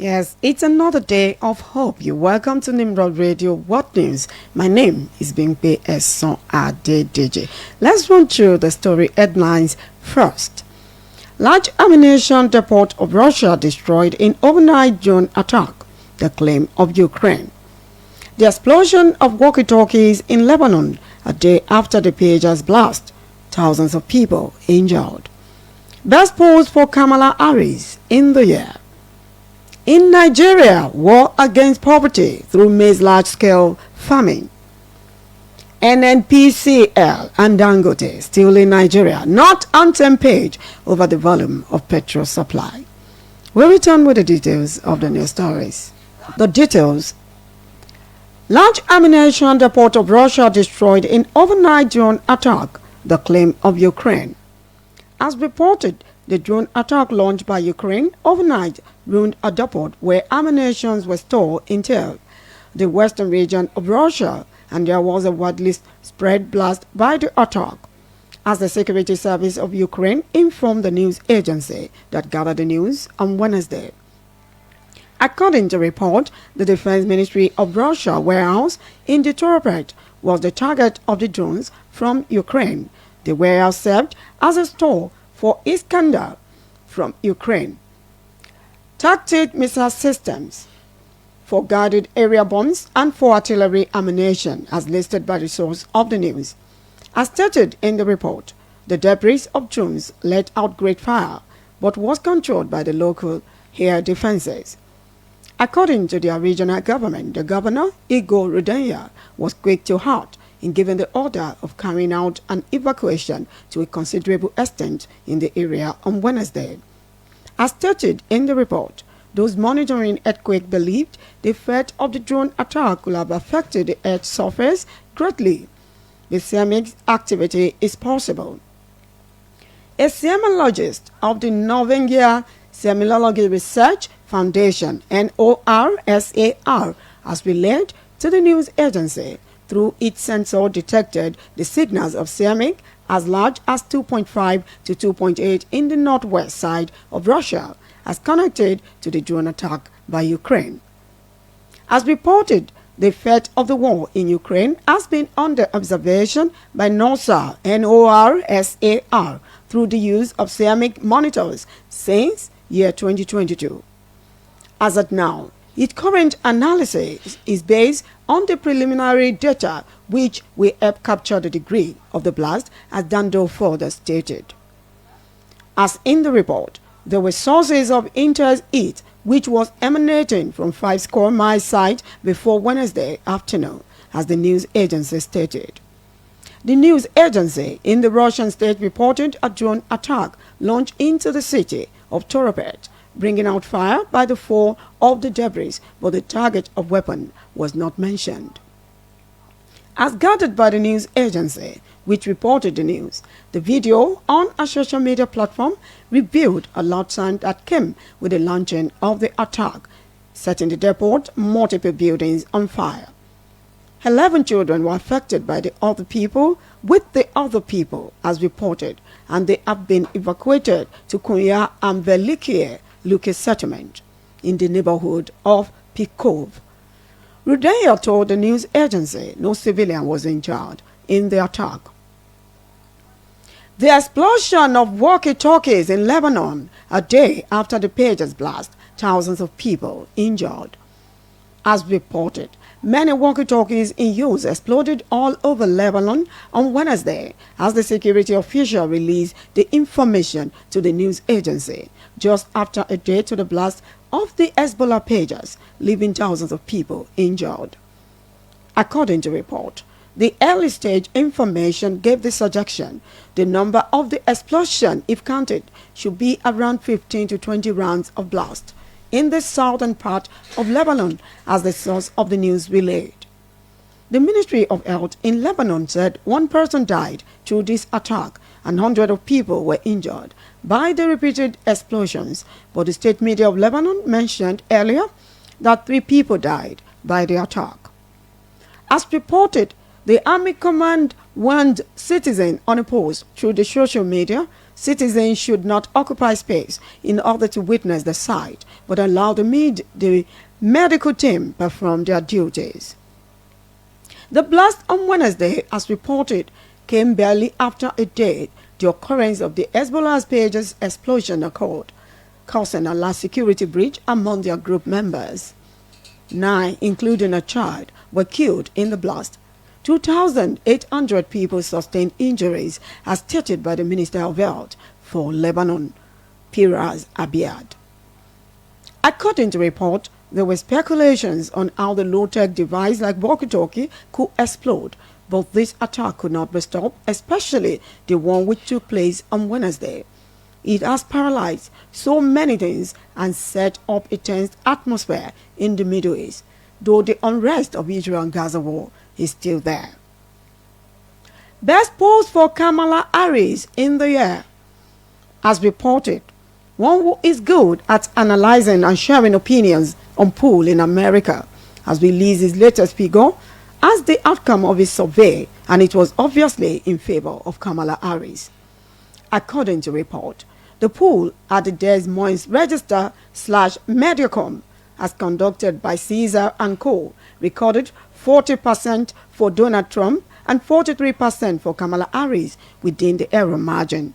Yes, it's another day of hope. You're welcome to Nimrod Radio. What news? My name is Bimpe Esan Adedeji. Let's run through the story headlines first. Large ammunition depot of Russia destroyed in overnight drone attack. The claim of Ukraine. The explosion of walkie-talkies in Lebanon a day after the pager's blast. Thousands of people injured. Best polls for Kamala Harris in the year. In Nigeria, war against poverty through maize large-scale farming. NNPCL and Dangote still in Nigeria, not on same page over the volume of petrol supply. We'll return with the details of the news stories. The details. Large ammunition depot of Russia destroyed in overnight drone attack, the claim of Ukraine. As reported, the drone attack launched by Ukraine overnight ruined a depot where ammunition was stored in Tver, the western region of Russia, and there was a widely spread blast by the attack. As the Security Service of Ukraine informed the news agency that gathered the news on Wednesday. According to report, the Defense Ministry of Russia warehouse in the Toropet was the target of the drones from Ukraine. The warehouse served as a store for Iskander from Ukraine. Tactic missile systems for guided area bombs and for artillery ammunition, as listed by the source of the news. As stated in the report, the debris of drones let out great fire, but was controlled by the local air defenses. According to their regional government, the governor, Igor Rudenya, was quick to act in giving the order of carrying out an evacuation to a considerable extent in the area on Wednesday. As stated in the report, those monitoring earthquake believed the effect of the drone attack could have affected the Earth's surface greatly. The seismic activity is possible. A seismologist of the Norwegian Seismology Research Foundation, NORSAR, has relayed to the news agency through its sensor detected the signals of seismic as large as 2.5 to 2.8 in the northwest side of Russia, as connected to the drone attack by Ukraine. As reported, the effect of the war in Ukraine has been under observation by NORSAR through the use of seismic monitors since year 2022. As at now, its current analysis is based on the preliminary data which will help capture the degree of the blast, as Dando further stated. As in the report, there were sources of intense heat which was emanating from 5 square mile site before Wednesday afternoon, as the news agency stated. The news agency in the Russian state reported a drone attack launched into the city of Toropet, bringing out fire by the fall of the debris, but the target of weapon was not mentioned. As gathered by the news agency, which reported the news, the video on a social media platform revealed a loud sound that came with the launching of the attack, setting the depot multiple buildings on fire. 11 children were affected by the other people as reported, and they have been evacuated to Kunya and Velikie Luke settlement in the neighborhood of Pikov. Rudaya told the news agency no civilian was injured in the attack. The explosion of walkie-talkies in Lebanon a day after the pager's blast, thousands of people injured. As reported, many walkie-talkies in use exploded all over Lebanon on Wednesday as the security official released the information to the news agency just after a day to the blast of the Hezbollah pagers, leaving thousands of people injured. According to report, the early stage information gave the suggestion the number of the explosion, if counted, should be around 15 to 20 rounds of blast in the southern part of Lebanon, as the source of the news relayed. The Ministry of Health in Lebanon said one person died through this attack and hundreds of people were injured by the repeated explosions, but the state media of Lebanon mentioned earlier that 3 people died by the attack. As reported, the Army Command warned citizens on a post through the social media citizens should not occupy space in order to witness the sight, but allow the medical team perform their duties. The blast on Wednesday, as reported, came barely after a day the occurrence of the Hezbollah's pager's explosion occurred, causing a large security breach among their group members. 9, including a child, were killed in the blast. 2,800 people sustained injuries, as stated by the Minister of Health for Lebanon, Firas Abiad. According to report, there were speculations on how the low-tech device like walkie-talkie could explode, but this attack could not be stopped, especially the one which took place on Wednesday. It has paralyzed so many things and set up a tense atmosphere in the Middle East, though the unrest of Israel and Gaza war is still there. Best post for Kamala Harris in the year. As reported, one who is good at analyzing and sharing opinions on poll in America has released his latest figure as the outcome of his survey, and it was obviously in favor of Kamala Harris. According to report, the poll at the Des Moines Register/Mediacom, as conducted by Caesar & Co., recorded 40% for Donald Trump and 43% for Kamala Harris within the error margin.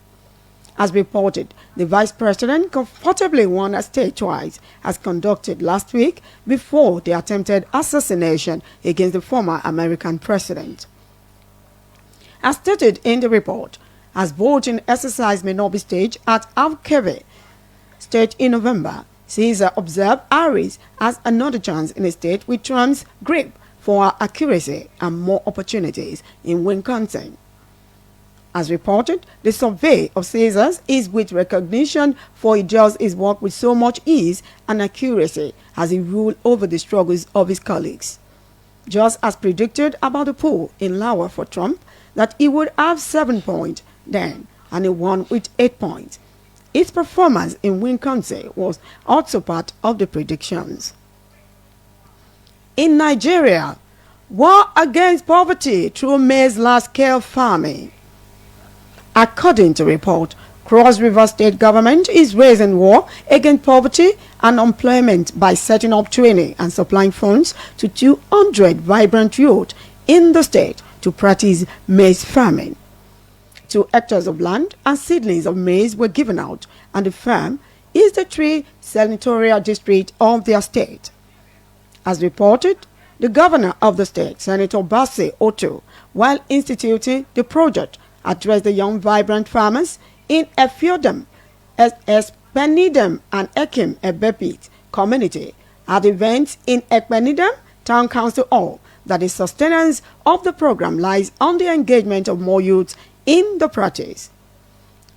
As reported, the vice president comfortably won a state twice, as conducted last week before the attempted assassination against the former American president. As stated in the report, as voting exercise may not be staged at Alkeve State in November, Caesar observed Harris as another chance in a state with Trump's grip for her accuracy and more opportunities in Wisconsin. As reported, the survey of Caesars is with recognition, for he does his work with so much ease and accuracy as he ruled over the struggles of his colleagues. Just as predicted about the poll in Iowa for Trump, that he would have 7 points then, and he won with 8 points. Its performance in Wisconsin was also part of the predictions. In Nigeria, war against poverty through maize large-scale farming. According to report, Cross River State government is raising war against poverty and unemployment by setting up training and supplying funds to 200 vibrant youth in the state to practice maize farming. 2 hectares of land and seedlings of maize were given out, and the farm is the 3 senatorial district of their state. As reported, the governor of the state, Senator Bassey Otto, while instituting the project, addressed the young vibrant farmers in Efiodam, Ekpenidam and Ekim Ebepit community at events in Ekpenidam Town Council Hall that the sustenance of the program lies on the engagement of more youths in the practice.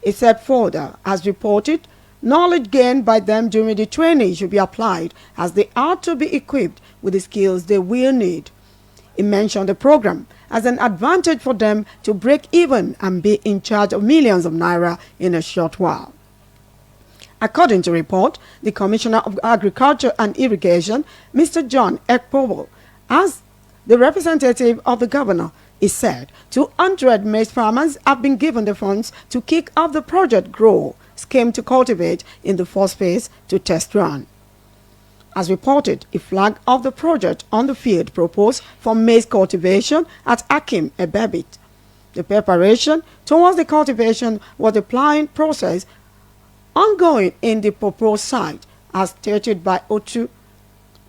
It said further, as reported, knowledge gained by them during the training should be applied as they are to be equipped with the skills they will need. He mentioned the program as an advantage for them to break even and be in charge of millions of naira in a short while. According to report, the Commissioner of Agriculture and Irrigation, Mr. John Ekpobo, as the representative of the governor, he said 200 maize farmers have been given the funds to kick off the Project Grow scheme to cultivate in the first phase to test run. As reported, a flag of the project on the field proposed for maize cultivation at Akim Ebebit. The preparation towards the cultivation was the planning process ongoing in the proposed site, as stated by Otu.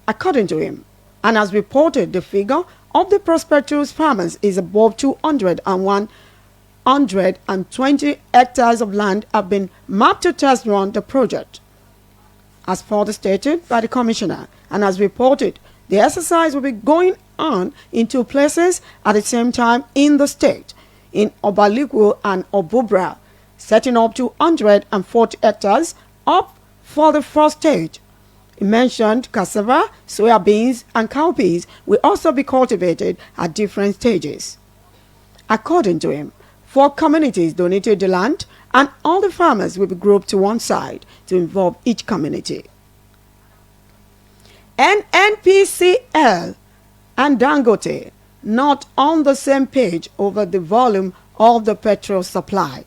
According to him, and as reported, the figure of the prospectus farmers is above 200, and 120 hectares of land have been mapped to test run the project. As further stated by the commissioner, and as reported, the exercise will be going on in 2 places at the same time in the state, in Obaligwo and Obubra, setting up 240 hectares up for the first stage. He mentioned cassava, soya beans, and cowpeas will also be cultivated at different stages. According to him, 4 communities donated the land, and all the farmers will be grouped to one side to involve each community. NNPCL and Dangote not on the same page over the volume of the petrol supply.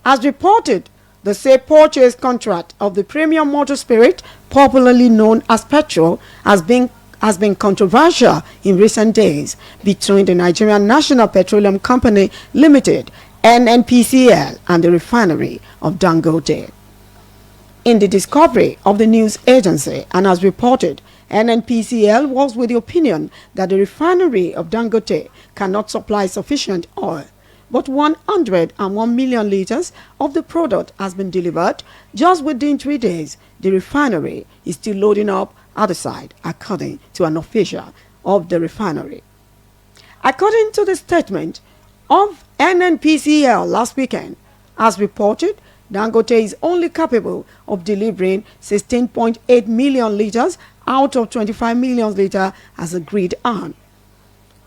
As reported, the sale purchase contract of the premium motor spirit, popularly known as petrol, has been controversial in recent days between the Nigerian National Petroleum Company Limited (NNPCL) and the refinery of Dangote. In the discovery of the news agency, and as reported, NNPCL was with the opinion that the refinery of Dangote cannot supply sufficient oil, but 101 million liters of the product has been delivered just within 3 days. The refinery is still loading up at the site, according to an official of the refinery. According to the statement of NNPCL last weekend, as reported, Dangote is only capable of delivering 16.8 million liters out of 25 million liters as agreed on.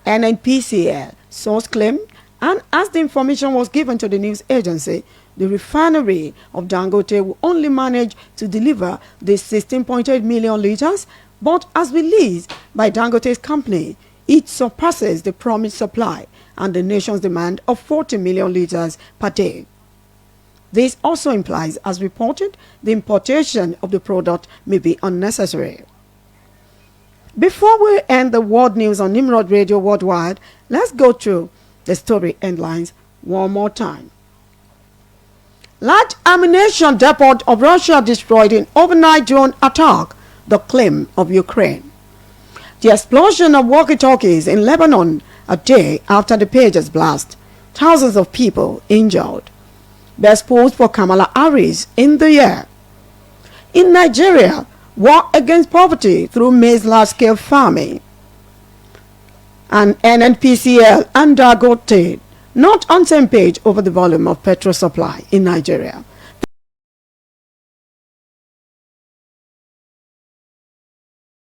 NNPCL source claimed, and as the information was given to the news agency, the refinery of Dangote will only manage to deliver the 16.8 million liters, but as released by Dangote's company, it surpasses the promised supply and the nation's demand of 40 million liters per day. This also implies, as reported, the importation of the product may be unnecessary. Before we end the world news on Nimrod Radio Worldwide, let's go through the story headlines one more time. Large ammunition depot of Russia destroyed in overnight drone attack, the claim of Ukraine. The explosion of walkie-talkies in Lebanon a day after the Pages blast. Thousands of people injured. Best post for Kamala Harris in the year. In Nigeria, war against poverty through maize large-scale farming. And NNPCL and Dangote not on same page over the volume of petrol supply in Nigeria.